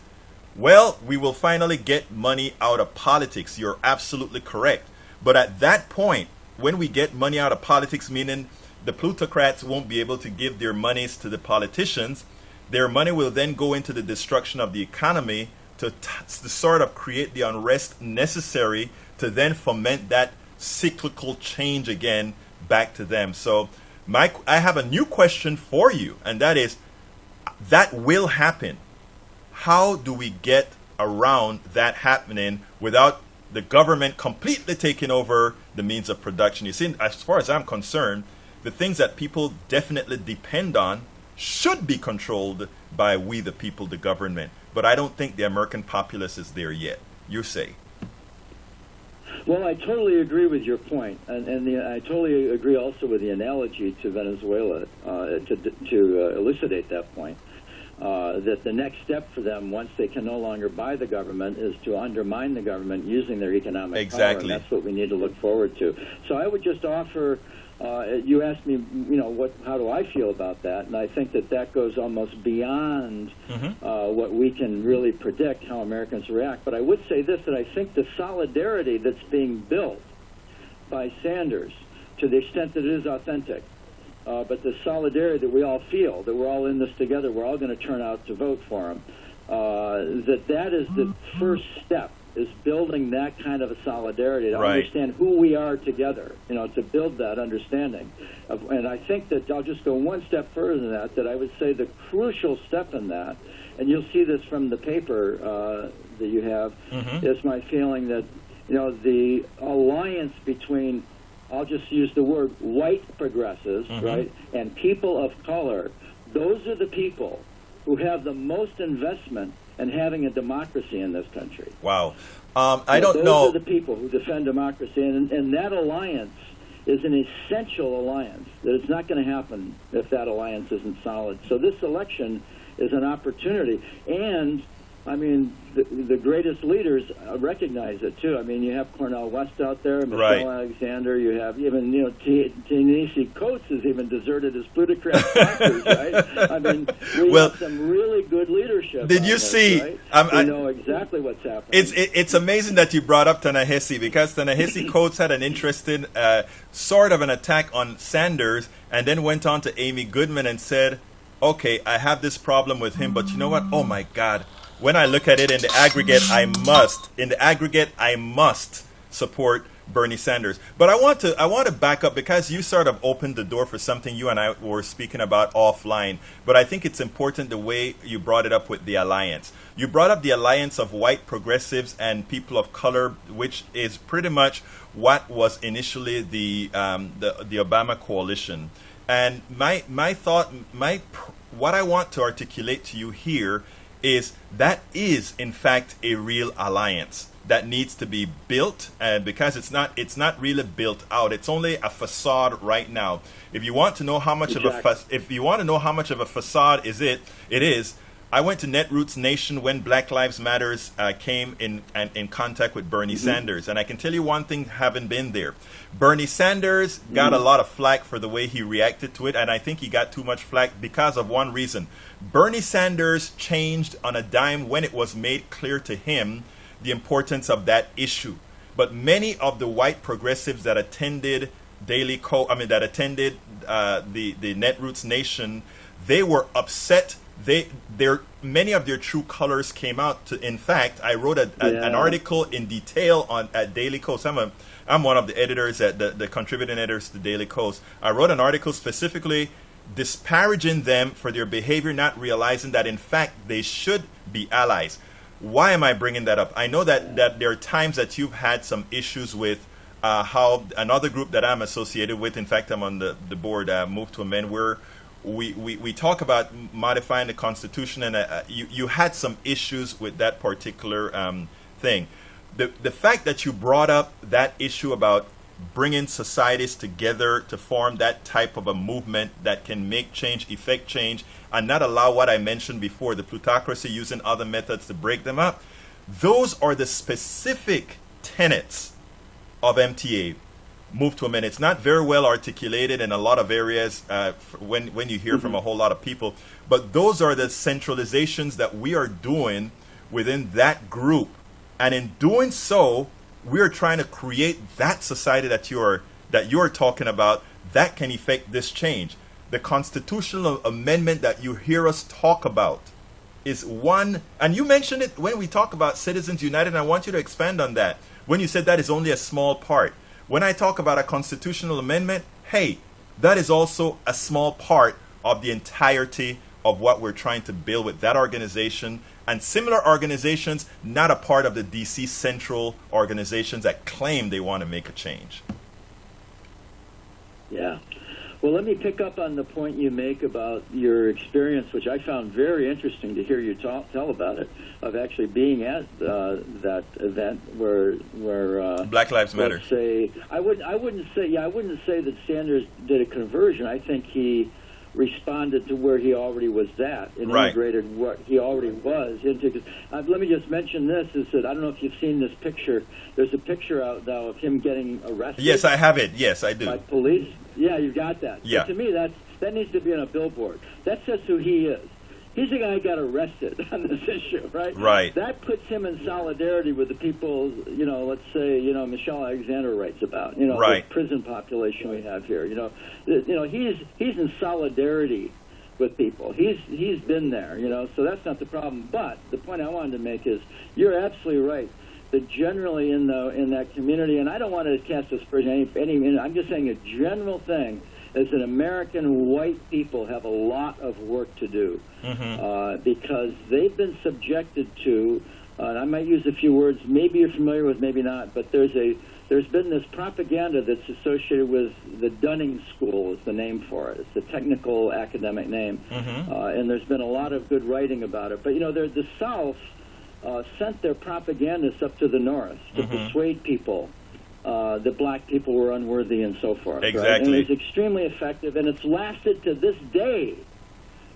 well, we will finally get money out of politics. You're absolutely correct. But at that point, when we get money out of politics, meaning the plutocrats won't be able to give their monies to the politicians, their money will then go into the destruction of the economy to sort of create the unrest necessary to then foment that cyclical change again back to them. So I have a new question for you, and that is, that will happen. How do we get around that happening without the government completely taking over the means of production? You see, as far as I'm concerned, the things that people definitely depend on should be controlled by we the people, the government. But I don't think the American populace is there yet. You say. Well, I totally agree with your point, and I totally agree also with the analogy to Venezuela to elucidate that point. That the next step for them, once they can no longer buy the government, is to undermine the government using their economic power, and that's what we need to look forward to. So I would just offer, you asked me, how do I feel about that, and I think that goes almost beyond what we can really predict how Americans react. But I would say this, that I think the solidarity that's being built by Sanders, to the extent that it is authentic, but the solidarity that we all feel, that we're all in this together, we're all going to turn out to vote for him, that is the first step, is building that kind of a solidarity to understand who we are together, to build that understanding. And I think that I'll just go one step further than that I would say the crucial step in that, and you'll see this from the paper that you have, is my feeling that, the alliance between, I'll just use the word, white progressives, right, and people of color, those are the people who have the most investment in having a democracy in this country. Wow. I don't know. Those are the people who defend democracy, and that alliance is an essential alliance. That it's not going to happen if that alliance isn't solid. So this election is an opportunity, and I mean, the greatest leaders recognize it too. I mean, you have Cornel West out there, Michelle Alexander. You have even Ta-Nehisi Coates has even deserted his plutocrat sponsors, right? I mean, we have some really good leadership. Did you see? Right? I know exactly what's happening. It's amazing that you brought up Ta-Nehisi, because Ta-Nehisi Coates had an interesting sort of an attack on Sanders, and then went on to Amy Goodman and said, okay, I have this problem with him, but you know what? Oh my God. When I look at it in the aggregate, I must support Bernie Sanders. But I want to back up, because you sort of opened the door for something you and I were speaking about offline. But I think it's important the way you brought it up with the alliance. You brought up the alliance of white progressives and people of color, which is pretty much what was initially the Obama coalition. And what I want to articulate to you here is that is in fact a real alliance that needs to be built, and because it's not really built out, it's only a facade right now. If you want to know how much of a facade it is, I went to Netroots Nation when Black Lives Matters came in contact with Bernie Sanders, and I can tell you one thing, having been there, Bernie Sanders got a lot of flack for the way he reacted to it, and I think he got too much flack because of one reason. Bernie Sanders changed on a dime when it was made clear to him the importance of that issue. But many of the white progressives that attended the Netroots Nation, they were upset. Many of their true colors came out. In fact, I wrote an article in detail at Daily Kos. I'm one of the editors the contributing editors to Daily Kos. I wrote an article specifically disparaging them for their behavior, not realizing that in fact they should be allies. Why am I bringing that up? I know that there are times that you've had some issues with how another group that I'm associated with, in fact, I'm on the board, Move to Amend, where we talk about modifying the Constitution, and you had some issues with that particular thing. The fact that you brought up that issue about bringing societies together to form that type of a movement that can make change, effect change, and not allow what I mentioned before, the plutocracy, using other methods to break them up. Those are the specific tenets of MTA, Move to Amend. It's not very well articulated in a lot of areas when you hear from a whole lot of people, but those are the centralizations that we are doing within that group. And in doing so, we are trying to create that society that you're talking about that can effect this change. The constitutional amendment that you hear us talk about is one, and you mentioned it when we talk about Citizens United, and I want you to expand on that. When you said that is only a small part. When I talk about a constitutional amendment, hey, that is also a small part of the entirety of what we're trying to build with that organization and similar organizations, not a part of the DC central organizations that claim they want to make a change. Yeah. Well, let me pick up on the point you make about your experience, which I found very interesting to hear you tell about it, of actually being at that event where Black Lives Matter. I wouldn't say that Sanders did a conversion. I think he responded to where he already was at and integrated what he already was into. Let me just mention this, is that I don't know if you've seen this picture. There's a picture out now of him getting arrested. Yes, I have it. Yes, I do. By police. Yeah, you got that. Yeah. But to me, that needs to be on a billboard. That says who he is. He's the guy who got arrested on this issue, right? Right. That puts him in solidarity with the people, let's say, Michelle Alexander writes about, the prison population we have here. He's in solidarity with people. He's been there, so that's not the problem. But the point I wanted to make is you're absolutely right. That generally in that community, and I don't want to cast aspersion any I'm just saying a general thing is that American white people have a lot of work to do because they've been subjected to, and I might use a few words, maybe you're familiar with, maybe not, but there's been this propaganda that's associated with the Dunning School is the name for it. It's a technical academic name, and there's been a lot of good writing about it. But the South sent their propagandists up to the North to persuade people that black people were unworthy and so forth. Exactly. Right? And it's extremely effective, and it's lasted to this day.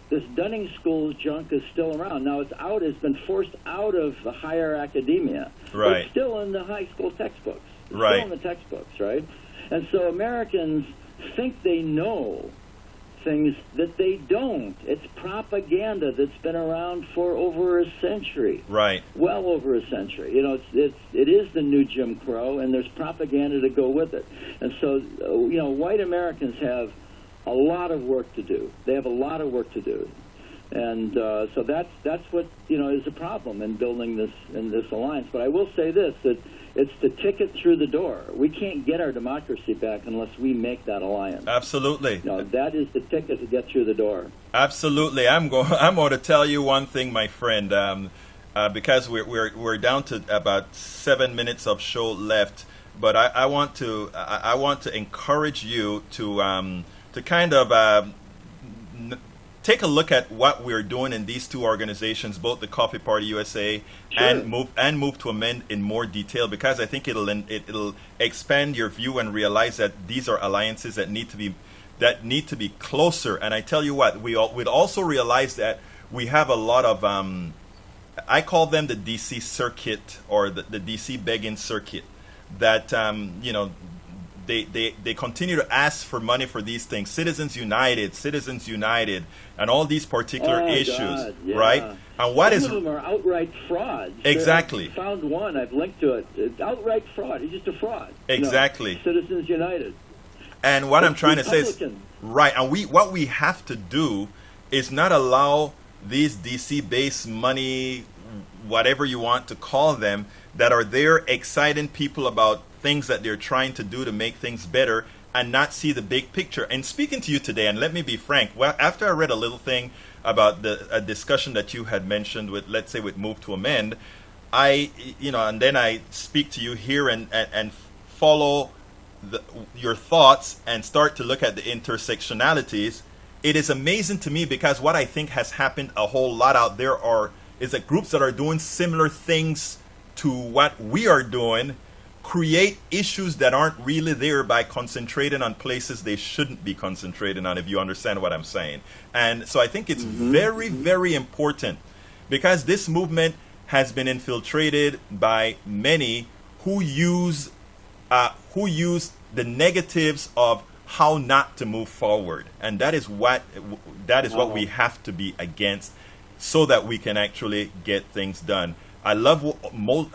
This Dunning School junk is still around. Now it's been forced out of the higher academia. Right. But it's still in the high school textbooks. It's right. still in the textbooks, right? And so Americans think they know things that they don't. It's propaganda that's been around for over a century. Right. Well over a century. It is the new Jim Crow, and there's propaganda to go with it. And so, white Americans have a lot of work to do. They have a lot of work to do. And so that's what is a problem in building this alliance. But I will say this, that it's the ticket through the door. We can't get our democracy back unless we make that alliance. Absolutely. That is the ticket to get through the door. Absolutely. I'm going to tell you one thing, my friend, because we're down to about 7 minutes of show left. But I want to encourage you to kind of take a look at what we're doing in these two organizations, both the Coffee Party USA and Move to Amend in more detail, because I think it'll expand your view and realize that these are alliances that need to be closer. And I tell you what, we'd also realize that we have a lot of I call them the DC circuit, or the DC begging circuit, that they continue to ask for money for these things. Citizens United, and all these particular issues, right? And what Some of them are outright frauds. Exactly. I found one. I've linked to it. It's outright fraud. It's just a fraud. Exactly. Citizens United. And what I'm trying to say is, Republican. right? And what we have to do is not allow these DC-based money, whatever you want to call them, that are there exciting people about things that they're trying to do to make things better, and not see the big picture. And speaking to you today, and let me be frank, well, after I read a little thing about a discussion that you had mentioned with, let's say, with Move to Amend, and then I speak to you here and follow your thoughts and start to look at the intersectionalities. It is amazing to me, because what I think has happened a whole lot out there is that groups that are doing similar things to what we are doing create issues that aren't really there by concentrating on places they shouldn't be concentrating on, if you understand what I'm saying. And so I think it's very, very important, because this movement has been infiltrated by many who use the negatives of how not to move forward, and that is what we have to be against, so that we can actually get things done. I love all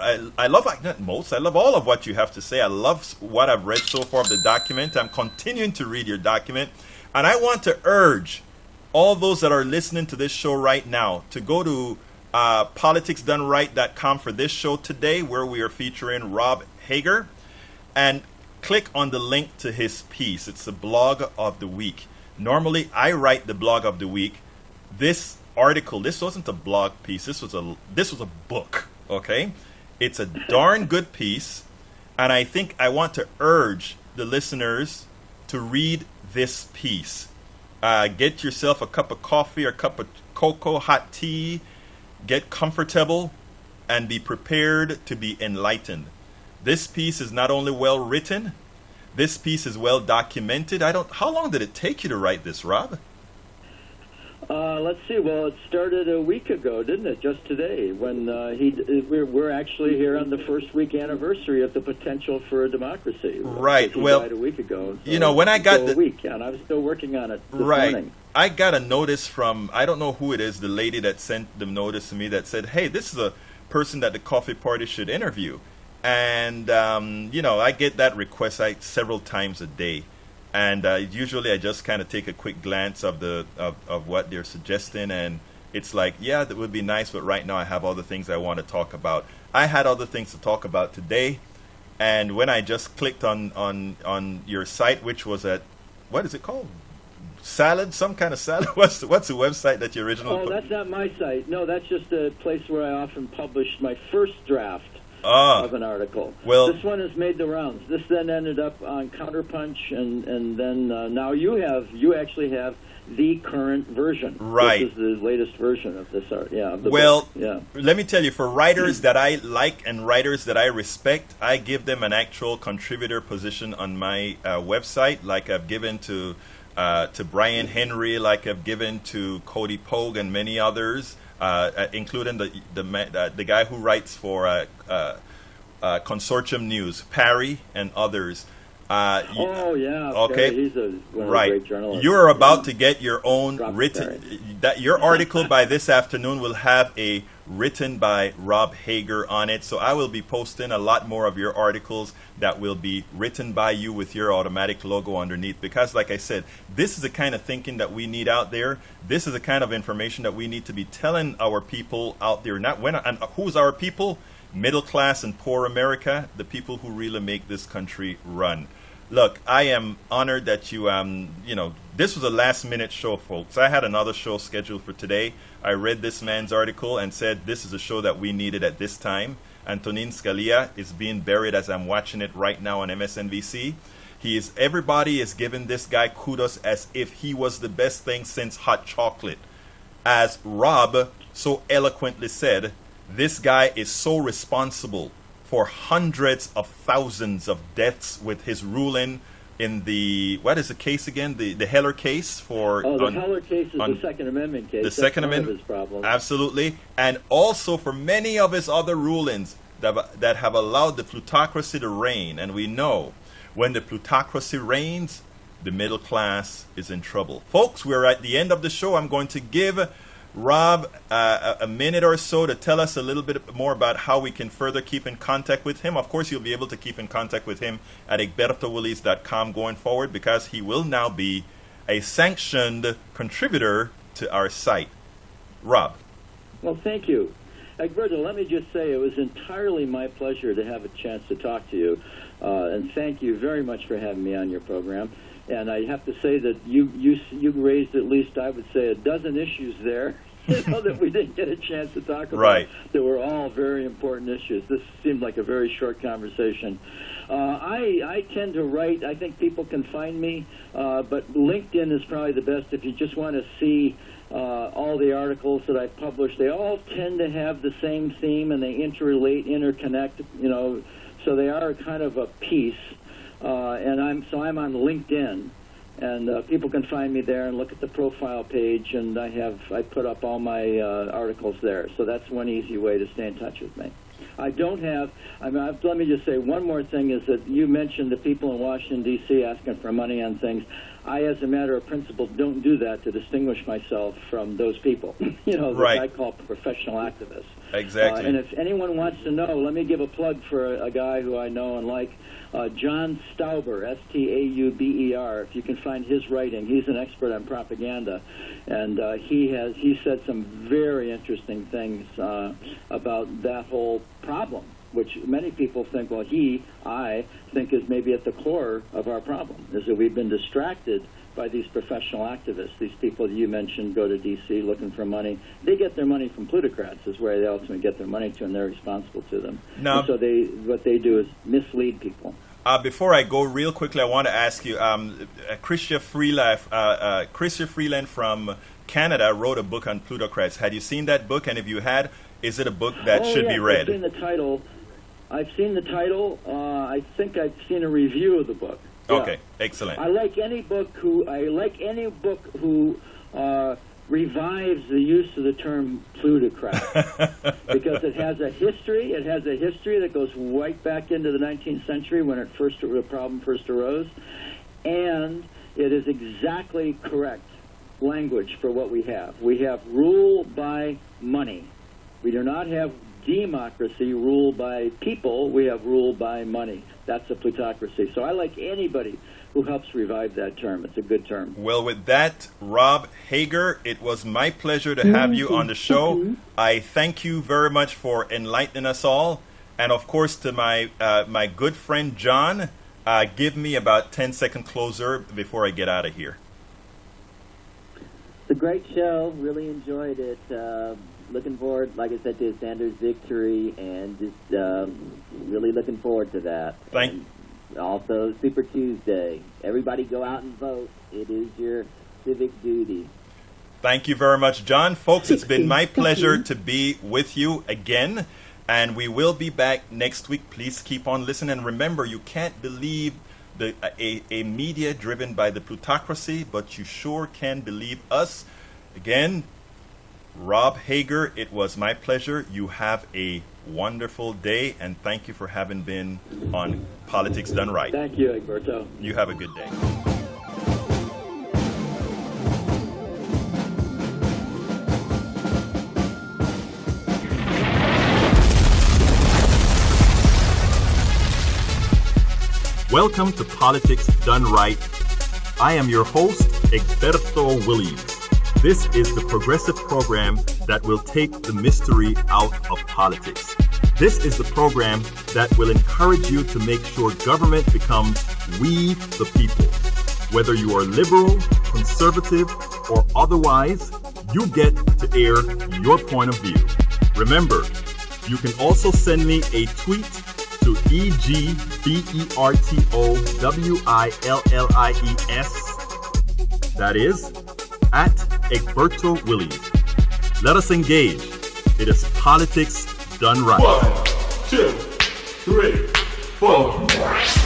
of what you have to say. I love what I've read so far of the document. I'm continuing to read your document, and I want to urge all those that are listening to this show right now to go to politicsdoneright.com for this show today, where we are featuring Rob Hager, and click on the link to his piece. It's the blog of the week. Normally, I write the blog of the week. This article, this wasn't a blog piece, this was a book, okay? It's a darn good piece, and I think I want to urge the listeners to read this piece. Get yourself a cup of coffee or a cup of cocoa, hot tea, get comfortable, and be prepared to be enlightened. This piece is not only well written, this piece is well documented. How long did it take you to write this, Rob? Let's see. Well, it started a week ago, didn't it? Just today, when we're actually here on the first week anniversary of the potential for a democracy. Right. He well, died a week ago. So when I got a week, and I was still working on it this right. morning. I got a notice from, I don't know who it is, the lady that sent the notice to me that said, "Hey, this is a person that the Coffee Party should interview." And I get that request several times a day. And usually I just kind of take a quick glance of what they're suggesting, and it's like, yeah, that would be nice, but right now I have other things I want to talk about. I had other things to talk about today, and when I just clicked on your site, which was at, what is it called? Some kind of salad? What's the website that you originally? Oh, that's not my site. No, that's just a place where I often publish my first draft of an article. Well, this one has made the rounds. This then ended up on Counterpunch, and then now you actually have the current version. Right. This is the latest version of this art. Yeah. Of the well, book. Yeah. Let me tell you, for writers that I like and writers that I respect, I give them an actual contributor position on my website, like I've given to Brian Henry, like I've given to Cody Pogue and many others. Including the guy who writes for Consortium News, Parry, and others. Oh yeah. Okay. He's one of the Right. great journalists. You're about to get your own Rob written. That your article by this afternoon will have a written by Rob Hager on it. So I will be posting a lot more of your articles that will be written by you with your automatic logo underneath. Because, like I said, this is the kind of thinking that we need out there. This is the kind of information that we need to be telling our people out there. Not when and who's our people? Middle class and poor America, the people who really make this country run. Look, I am honored that you, this was a last minute show, folks. I had another show scheduled for today. I read this man's article and said this is a show that we needed at this time. Antonin Scalia is being buried as I'm watching it right now on MSNBC. Everybody is giving this guy kudos as if he was the best thing since hot chocolate. As Rob so eloquently said, this guy is so responsible for hundreds of thousands of deaths with his ruling in the, what is the case again? The Heller case for... Oh, the Heller case is the Second Amendment case. The Second Amendment. His problem. Absolutely. And also for many of his other rulings that have allowed the plutocracy to reign. And we know when the plutocracy reigns, the middle class is in trouble. Folks, we're at the end of the show. I'm going to give Rob a minute or so to tell us a little bit more about how we can further keep in contact with him. Of course, you'll be able to keep in contact with him at egbertowillies.com going forward, because he will now be a sanctioned contributor to our site. Rob. Well, thank you. Egberto, let me just say it was entirely my pleasure to have a chance to talk to you. And thank you very much for having me on your program. And I have to say that you raised at least, I would say, a dozen issues there, that we didn't get a chance to talk about. Right. That were all very important issues. This seemed like a very short conversation. I tend to write. I think people can find me, but LinkedIn is probably the best if you just want to see all the articles that I've published. They all tend to have the same theme, and they interrelate, interconnect. So they are kind of a piece. And I'm on LinkedIn, and people can find me there and look at the profile page, and I put up all my articles there. So that's one easy way to stay in touch with me. Let me just say one more thing is that you mentioned the people in Washington, D.C. asking for money on things. I, as a matter of principle, don't do that to distinguish myself from those people, Right. that I call professional activists. Exactly. And if anyone wants to know, let me give a plug for a guy who I know and like, John Stauber, S-T-A-U-B-E-R. If you can find his writing, he's an expert on propaganda, and he said some very interesting things about that whole problem, which many people think, I think is maybe at the core of our problem, is that we've been distracted by these professional activists. These people you mentioned go to D.C. looking for money. They get their money from plutocrats is where they ultimately get their money to, and they're responsible to them. Now, and so what they do is mislead people. Before I go real quickly, I want to ask you, Chrystia Freeland from Canada wrote a book on plutocrats. Had you seen that book? And if you had, is it a book that should be read? I've seen the title. I think I've seen a review of the book. Yeah. Okay, excellent. I like any book who revives the use of the term plutocrat because it has a history. It has a history that goes right back into the 19th century when the problem first arose, and it is exactly correct language for what we have. We have rule by money. We do not have democracy, rule by people. We have rule by money. That's a plutocracy. So I like anybody who helps revive that term. It's a good term. Well, with that, Rob Hager, it was my pleasure to have you on the show. I thank you very much for enlightening us all. And of course, to my good friend John, give me about 10-second closer before I get out of here. It's a great show. Really enjoyed it. Looking forward, like I said, to Sanders' victory, and just really looking forward to that. And also, Super Tuesday. Everybody go out and vote. It is your civic duty. Thank you very much, John. Folks, it's been my pleasure to be with you again, and we will be back next week. Please keep on listening. And remember, you can't believe a media driven by the plutocracy, but you sure can believe us. Again, Rob Hager, it was my pleasure. You have a wonderful day, and thank you for having been on Politics Done Right. Thank you, Egberto. You have a good day. Welcome to Politics Done Right. I am your host, Egberto Williams. This is the progressive program that will take the mystery out of politics. This is the program that will encourage you to make sure government becomes we the people. Whether you are liberal, conservative, or otherwise, you get to air your point of view. Remember, you can also send me a tweet to EGBERTOWILLIES. That is, at Egberto Williams. Let us engage. It is Politics Done Right. 1, 2, 3, 4.